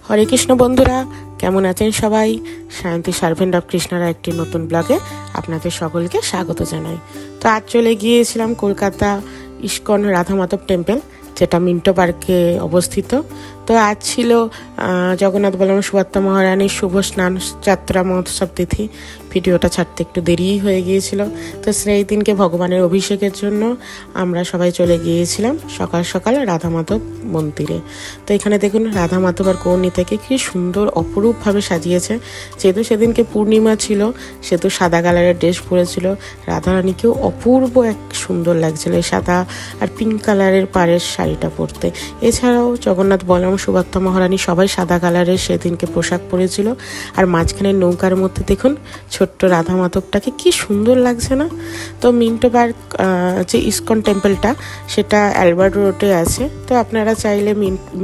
হরে কৃষ্ণ বন্ধুরা, কেমন আছেন সবাই? শান্তি সার্ভেন্ট অফ কৃষ্ণার একটি নতুন ব্লগে আপনাদের সকলকে স্বাগত জানাই। তো আজ চলে গিয়েছিলাম কলকাতা ইস্কন রাধা মাধব টেম্পল, যেটা মিন্টো পার্কে অবস্থিত। তো আজ ছিল জগন্নাথ বলরাম সুভদ্রা মহারানীর শুভ স্নান যাত্রা মহোৎসব তিথি। ভিডিওটা ছাড়তে একটু দেরিই হয়ে গিয়েছিল। তো সেই দিনকে ভগবানের অভিষেকের জন্য আমরা সবাই চলে গিয়েছিলাম সকাল সকাল রাধা মাধব মন্দিরে। তো এখানে দেখুন রাধা মাধব আর কৌর্ণী থেকে কি সুন্দর অপরূপভাবে সাজিয়েছে। যেহেতু সেদিনকে পূর্ণিমা ছিল, সেহেতু সাদা কালারের ড্রেস পরেছিল। রাধারানীকেও অপূর্ব এক সুন্দর লাগছিল এই সাদা আর পিঙ্ক কালারের পাড়ের শাড়িটা পরতে। এছাড়াও জগন্নাথ বলরাম সুভদ্রা মহারানী সবাই সাদা কালারের সেদিনকে পোশাক পরেছিল। আর মাঝখানে নৌকার মধ্যে দেখুন ছোট্ট রাধা মাধবটাকে কি সুন্দর লাগছে না? তো মিন্টো পার্ক যে ইস্কন টেম্পলটা, সেটা অ্যালবার্ট রোডে আছে। তো আপনারা চাইলে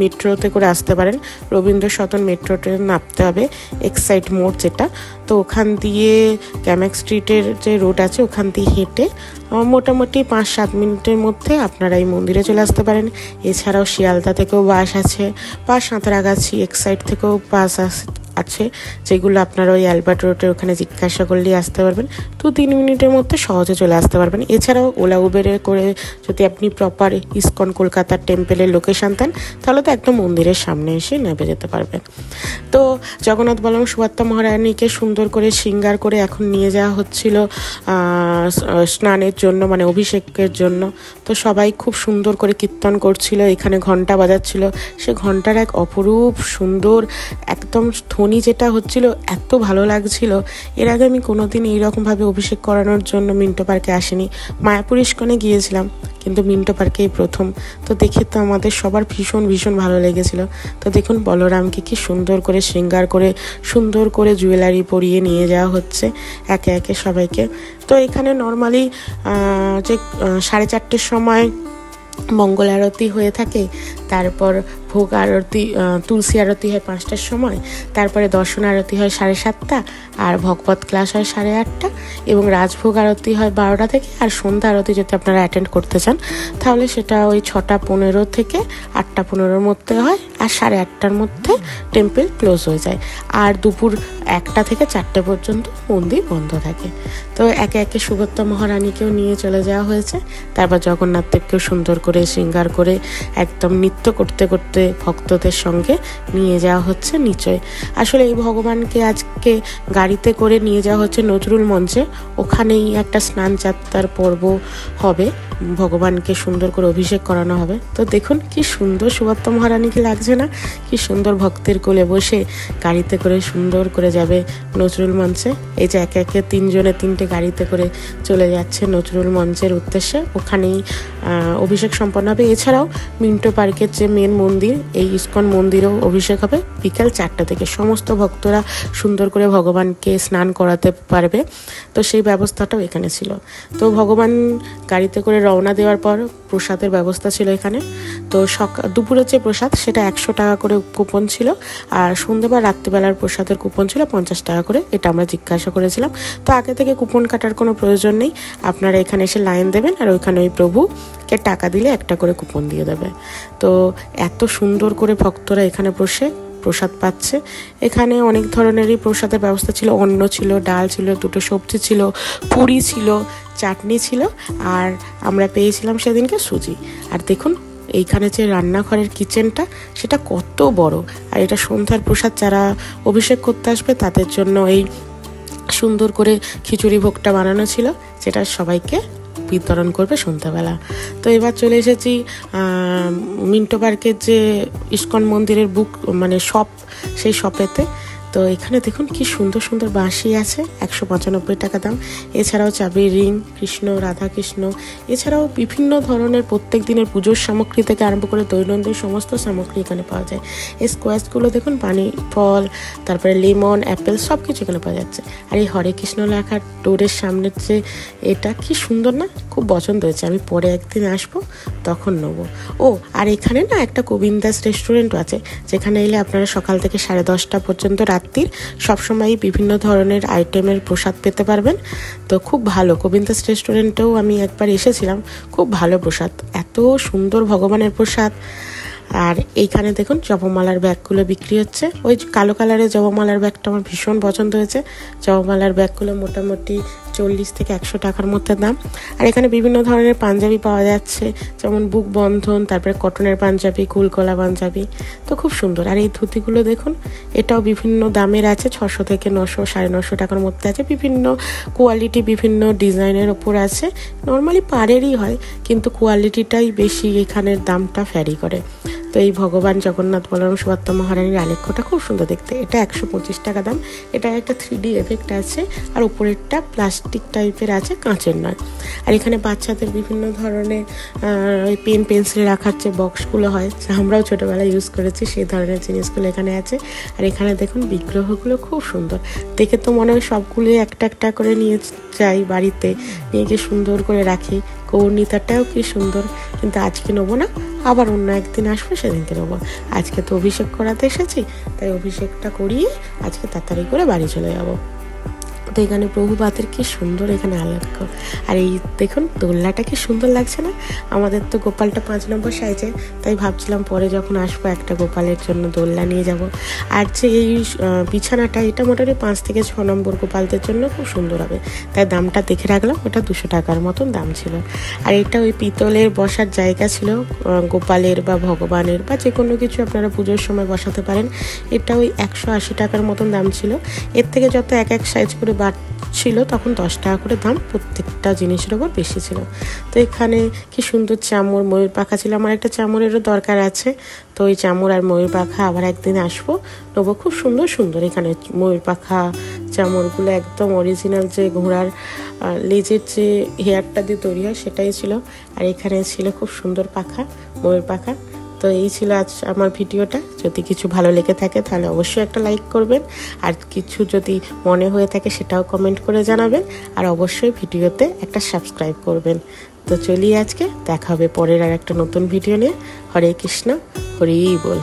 মেট্রোতে করে আসতে পারেন। রবীন্দ্র সদন মেট্রো ট্রেন নামতে হবে, এক্সাইট মোড় যেটা। তো ওখান দিয়ে ক্যামেক স্ট্রিটের যে রোড আছে ওখান দিয়ে হেঁটে মোটামুটি 5-7 মিনিটের মধ্যে আপনারা এই মন্দিরে চলে আসতে পারেন। এছাড়াও শিয়ালদা থেকেও বাস আছে, বা সাঁতরাগাছি এক্সাইট থেকেও বাস আছে, যেগুলো আপনারা ওই অ্যালবার্ট রোডের ওখানে জিজ্ঞাসা করলেই আসতে পারবেন। 2-3 মিনিটের মধ্যে সহজে চলে আসতে পারবেন। এছাড়াও ওলা উবেরে করে যদি আপনি প্রপার ইস্কন কলকাতার টেম্পলের লোকেশান দেন, তাহলে তো একদম মন্দিরের সামনে এসে নেমে যেতে পারবেন। তো জগন্নাথ বলরাম সুভদ্রা মহারানীকে সুন্দর করে শৃঙ্গার করে এখন নিয়ে যাওয়া হচ্ছিল স্নানের জন্য, মানে অভিষেকের জন্য। তো সবাই খুব সুন্দর করে কীর্তন করছিল, এখানে ঘন্টা বাজাচ্ছিল। সে ঘন্টার এক অপরূপ সুন্দর একদম ধ্বনি যেটা হচ্ছিল, এত ভালো লাগছিল। এর আগে আমি কোনোদিন এইরকমভাবে অভিষেক করানোর জন্য মিন্টো পার্কে আসিনি। মায়াপুর ইস্কনে গিয়েছিলাম, কিন্তু মিন্টো পার্কেই প্রথম। তো দেখে তো আমাদের সবার ভীষণ ভীষণ ভালো লেগেছিল। তো দেখুন বলরামকে কি সুন্দর করে শৃঙ্গার করে সুন্দর করে জুয়েলারি পরিয়ে নিয়ে যাওয়া হচ্ছে একে একে সবাইকে। তো এখানে নর্মালি যে 4:30 সময় মঙ্গল আরতি হয়ে থাকে, তারপর ভোগ আরতি, তুলসী আরতি হয় 5টার সময়, তারপরে দর্শন আরতি হয় 7:30, আর ভগবত ক্লাস হয় 8:30, এবং রাজভোগ আরতি হয় 12টা থেকে। আর সন্ধ্যা আরতি যদি আপনারা অ্যাটেন্ড করতে চান, তাহলে সেটা ওই 6:15 থেকে 8:15 মধ্যে হয়, আর 8:30টার মধ্যে টেম্পল ক্লোজ হয়ে যায়। আর দুপুর 1টা থেকে 4টে পর্যন্ত মন্দির বন্ধ থাকে। তো একে একে সুভদ্রা মহারানীকেও নিয়ে চলে যাওয়া হয়েছে। তারপর জগন্নাথ দেবকেও সুন্দর করে শৃঙ্গার করে একদম নৃত্য করতে করতে ভক্তদের সঙ্গে নিয়ে যাওয়া হচ্ছে নিচয়। আসলে এই ভগবানকে আজকে গাড়িতে করে নিয়ে যাওয়া হচ্ছে নজরুল মঞ্চে। ওখানেই একটা স্নান যাত্রার পর্ব হবে, ভগবানকে সুন্দর করে অভিষেক করানো হবে। তো দেখুন কি সুন্দর সুভদ্রা মহারানীকে লাগছে না? কি সুন্দর ভক্তের কোলে বসে গাড়িতে করে সুন্দর করে যাবে নজরুল মঞ্চে। এই যে একে একে 3 জনে 3টে গাড়িতে করে চলে যাচ্ছে নজরুল মঞ্চের উদ্দেশ্যে। ওখানেই অভিষেক সম্পন্ন হবে। এছাড়াও মিন্টো পার্কের যে মেন মন্দির, এই ইস্কন মন্দিরেও অভিষেক হবে বিকাল 4টা থেকে। সমস্ত ভক্তরা সুন্দর করে ভগবানকে স্নান করাতে পারবে। তো সেই ব্যবস্থাটাও এখানে ছিল। তো ভগবান গাড়িতে করে রওনা দেওয়ার পর প্রসাদের ব্যবস্থা ছিল এখানে। তো দুপুরের যে প্রসাদ, সেটা 100 টাকা করে কুপন ছিল, আর সন্ধ্যে বা রাত্রিবেলার প্রসাদের কুপন ছিল 50 টাকা করে। এটা আমরা জিজ্ঞাসা করেছিলাম। তো আগে থেকে কুপন কাটার কোনো প্রয়োজন নেই, আপনারা এখানে এসে লাইন দেবেন, আর ওইখানে ওই প্রভুকে টাকা দিলে একটা করে কুপন দিয়ে দেবে। তো এত সুন্দর করে ভক্তরা এখানে বসে প্রসাদ পাচ্ছে। এখানে অনেক ধরনেরই প্রসাদের ব্যবস্থা ছিল। অন্ন ছিল, ডাল ছিল, 2টো সবজি ছিল, পুরি ছিল, চাটনি ছিল, আর আমরা পেয়েছিলাম সেদিনকে সুজি। আর দেখুন এইখানে যে রান্নাঘরের কিচেনটা, সেটা কত বড়। আর এটা সন্ধ্যার প্রসাদ, যারা অভিষেক করতে আসবে তাদের জন্য এই সুন্দর করে খিচুড়ি ভোগটা বানানো ছিল, যেটা সবাইকে বিতরণ করবে সন্ধ্যাবেলা। তো এবার চলে এসেছি মিন্টো পার্কের যে ইস্কন মন্দিরের মানে শপ, সেই শপেতে। তো এখানে দেখুন কি সুন্দর সুন্দর বাঁশি আছে, 195 টাকা দাম। এছাড়াও চাবির রিং, কৃষ্ণ রাধা কৃষ্ণ, এছাড়াও বিভিন্ন ধরনের প্রত্যেক দিনের পুজোর সামগ্রী থেকে আরম্ভ করে দৈনন্দিন সমস্ত সামগ্রী এখানে পাওয়া যায়। এই স্কোয়াশগুলো দেখুন, পানি ফল, তারপরে লেমন, অ্যাপেল, সব কিছু এখানে পাওয়া যাচ্ছে। আর এই হরে কৃষ্ণ লেখা ডোরের সামনের যে এটা, কি সুন্দর না? খুব পছন্দ হয়েছে। আমি পরে একদিন আসবো, তখন নেবো। ও, আর এখানে না একটা গোবিন্দাস রেস্টুরেন্টও আছে, যেখানে এলে আপনারা সকাল থেকে 10:30 পর্যন্ত রাত্রির সবসময় বিভিন্ন ধরনের আইটেমের প্রসাদ পেতে পারবেন। তো খুব ভালো। গোবিন্দাস রেস্টুরেন্টেও আমি একবার এসেছিলাম, খুব ভালো প্রসাদ, এত সুন্দর ভগবানের প্রসাদ। আর এইখানে দেখুন জবামালার ব্যাগগুলো বিক্রি হচ্ছে। ওই কালো কালারের জবামালার ব্যাগটা আমার ভীষণ পছন্দ হয়েছে। জবামালার ব্যাগগুলো মোটামুটি 40 থেকে 100 টাকার মধ্যে দাম। আর এখানে বিভিন্ন ধরনের পাঞ্জাবি পাওয়া যাচ্ছে, যেমন বুক বন্ধন, তারপরে কটনের পাঞ্জাবি, কুলকলা পাঞ্জাবি, তো খুব সুন্দর। আর এই ধুতিগুলো দেখুন, এটাও বিভিন্ন দামের আছে, 600 থেকে 900, 950 টাকার মধ্যে আছে। বিভিন্ন কোয়ালিটি, বিভিন্ন ডিজাইনের ওপর আছে। নর্মালি পাড়েরই হয়, কিন্তু কোয়ালিটিটাই বেশি এখানের দামটা ভ্যারি করে। তো এই ভগবান জগন্নাথ বলরাম সুভদ্রা মহারানীর আলেখ্যটা খুব সুন্দর দেখতে। এটা 125 টাকা দাম। এটা একটা 3D এফেক্ট আছে, আর উপরেরটা প্লাস্টিক টাইপের আছে, কাঁচের নয়। আর এখানে বাচ্চাদের বিভিন্ন ধরনের পেন পেন্সিল রাখার যে বক্সগুলো হয়, আমরাও ছোটোবেলায় ইউজ করেছি, সেই ধরনের জিনিসগুলো এখানে আছে। আর এখানে দেখুন বিগ্রহগুলো খুব সুন্দর দেখে, তো মনে হয় সবগুলোই একটা একটা করে নিয়ে যাই বাড়িতে, নিয়ে গিয়ে সুন্দর করে রাখি। কৌর্ণিতাটাও কি সুন্দর, কিন্তু আজকে নেবো না, আবার অন্য একদিন আসবো, সেদিনকে নেবো। আজকে তো অভিষেক করাতে এসেছি, তাই অভিষেকটা করিয়ে আজকে তাড়াতাড়ি করে বাড়ি চলে যাবো। তো এখানে প্রভুপাতের কি সুন্দর এখানে আলেখ্য। আর এই দেখুন দোলনাটা কি সুন্দর লাগছে না? আমাদের তো গোপালটা 5 নম্বর সাইজে, তাই ভাবছিলাম পরে যখন আসবো একটা গোপালের জন্য দোলনা নিয়ে যাব। আর যে এই বিছানাটা, এটা মোটামুটি 5 থেকে 6 নম্বর গোপালদের জন্য খুব সুন্দর হবে, তাই দামটা দেখে রাখলাম। ওটা 200 টাকার মতন দাম ছিল। আর এটা ওই পিতলের বসার জায়গা ছিল, গোপালের বা ভগবানের বা যে কোনো কিছু আপনারা পুজোর সময় বসাতে পারেন। এটা ওই 180 টাকার মতন দাম ছিল। এর থেকে যত এক সাইজ করে ছিল, তখন 10 টাকা করে দাম, প্রত্যেকটা জিনিসের ওপর বেশি ছিল। তো এখানে কি সুন্দর চামর, ময়ূর পাখা ছিল। আমার একটা চামরেরও দরকার আছে, তো ওই চামর আর ময়ূর পাখা আবার একদিন আসবো, নেবো। খুব সুন্দর সুন্দর এখানে ময়ূর পাখা চামরগুলো, একদম অরিজিনাল যে ঘোড়ার লেজের যে হেয়ারটা দিয়ে তৈরি হয়, সেটাই ছিল। আর এখানে ছিল খুব সুন্দর পাখা, ময়ূর পাখা। তো এই ছিল আজ আমার ভিডিওটা। যদি কিছু ভালো লেগে থাকে তাহলে অবশ্যই একটা লাইক করবেন, আর কিছু যদি মনে হয়ে থাকে সেটাও কমেন্ট করে জানাবেন, আর অবশ্যই ভিডিওতে একটা সাবস্ক্রাইব করবেন। তো চলি, আজকে দেখা হবে পরের আর একটা নতুন ভিডিও নিয়ে। হরে কৃষ্ণ, হরি বল।